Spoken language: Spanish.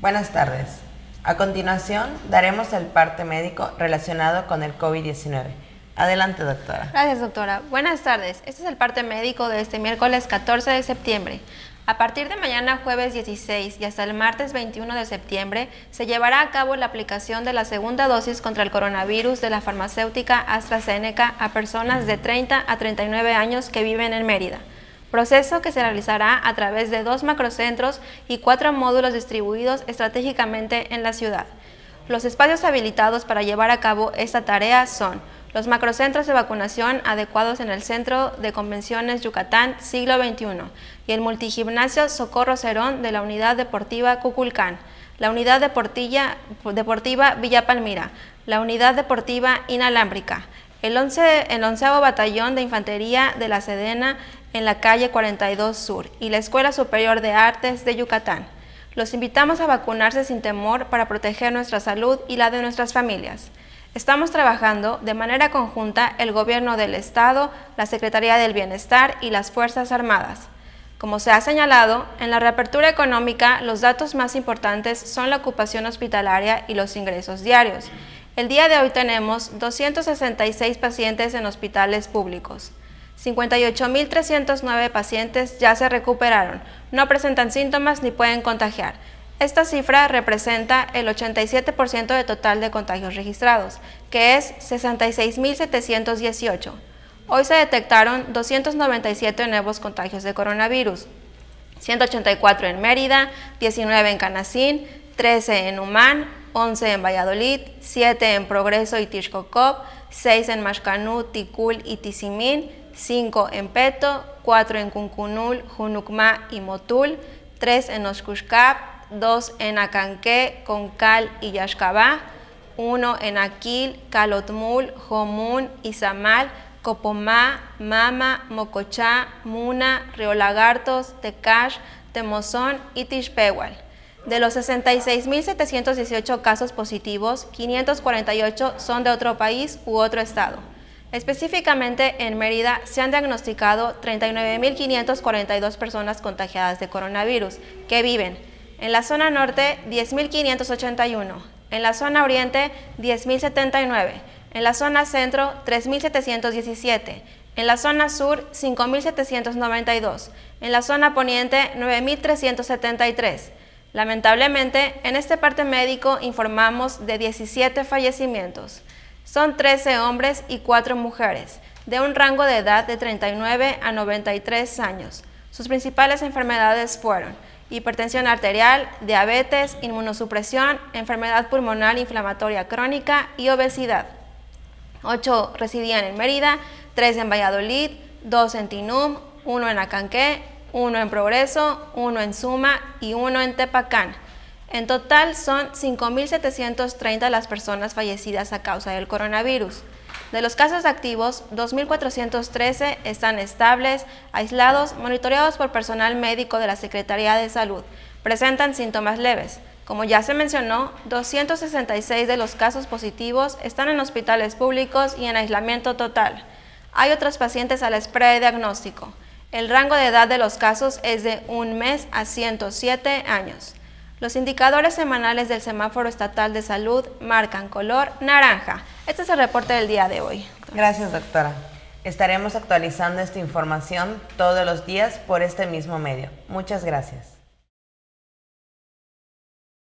Buenas tardes. A continuación, daremos el parte médico relacionado con el COVID-19. Adelante, doctora. Gracias, doctora. Buenas tardes. Este es el parte médico de este miércoles 14 de septiembre. A partir de mañana jueves 16 y hasta el martes 21 de septiembre se llevará a cabo la aplicación de la segunda dosis contra el coronavirus de la farmacéutica AstraZeneca a personas de 30 a 39 años que viven en Mérida. Proceso que se realizará a través de 2 macrocentros y 4 módulos distribuidos estratégicamente en la ciudad. Los espacios habilitados para llevar a cabo esta tarea son los macrocentros de vacunación adecuados en el Centro de Convenciones Yucatán Siglo XXI y el multigimnasio Socorro Cerón de la Unidad Deportiva Cuculcán, la Unidad Deportiva Villa Palmira, la Unidad Deportiva Inalámbrica, el 11º Batallón de Infantería de la Sedena en la calle 42 Sur y la Escuela Superior de Artes de Yucatán. Los invitamos a vacunarse sin temor para proteger nuestra salud y la de nuestras familias. Estamos trabajando de manera conjunta el Gobierno del Estado, la Secretaría del Bienestar y las Fuerzas Armadas. Como se ha señalado, en la reapertura económica los datos más importantes son la ocupación hospitalaria y los ingresos diarios. El día de hoy tenemos 266 pacientes en hospitales públicos. 58.309 pacientes ya se recuperaron, no presentan síntomas ni pueden contagiar. Esta cifra representa el 87% del total de contagios registrados, que es 66.718. Hoy se detectaron 297 nuevos contagios de coronavirus, 184 en Mérida, 19 en Canacín, 13 en Humán, 11 en Valladolid, 7 en Progreso y Tixcocop, 6 en Maxcanú, Ticul y Tizimín, 5 en Peto, 4 en Cuncunul, Junucmá y Motul, 3 en Oxcuxcap, 2 en Acanqué, Concal y Yaxcabá, 1 en Aquil, Calotmul, Jomún, Izamal, Copomá, Mama, Mocochá, Muna, Río Lagartos, Tecash, Temozón y Tixpehual. De los 66.718 casos positivos, 548 son de otro país u otro estado. Específicamente en Mérida se han diagnosticado 39.542 personas contagiadas de coronavirus que viven en la zona norte 10.581, en la zona oriente 10.079, en la zona centro 3.717, en la zona sur 5.792, en la zona poniente 9.373. Lamentablemente, en este parte médico informamos de 17 fallecimientos. Son 13 hombres y 4 mujeres, de un rango de edad de 39 a 93 años. Sus principales enfermedades fueron hipertensión arterial, diabetes, inmunosupresión, enfermedad pulmonar inflamatoria crónica y obesidad. 8 residían en Mérida, 3 en Valladolid, 2 en Tinum, 1 en Acanqué, 1 en Progreso, 1 en Suma y 1 en Tepacán. En total son 5.730 las personas fallecidas a causa del coronavirus. De los casos activos, 2.413 están estables, aislados, monitoreados por personal médico de la Secretaría de Salud. Presentan síntomas leves. Como ya se mencionó, 266 de los casos positivos están en hospitales públicos y en aislamiento total. Hay otros pacientes a la espera de diagnóstico. El rango de edad de los casos es de 1 mes a 107 años. Los indicadores semanales del Semáforo Estatal de Salud marcan color naranja. Este es el reporte del día de hoy. Gracias, doctora. Estaremos actualizando esta información todos los días por este mismo medio. Muchas gracias.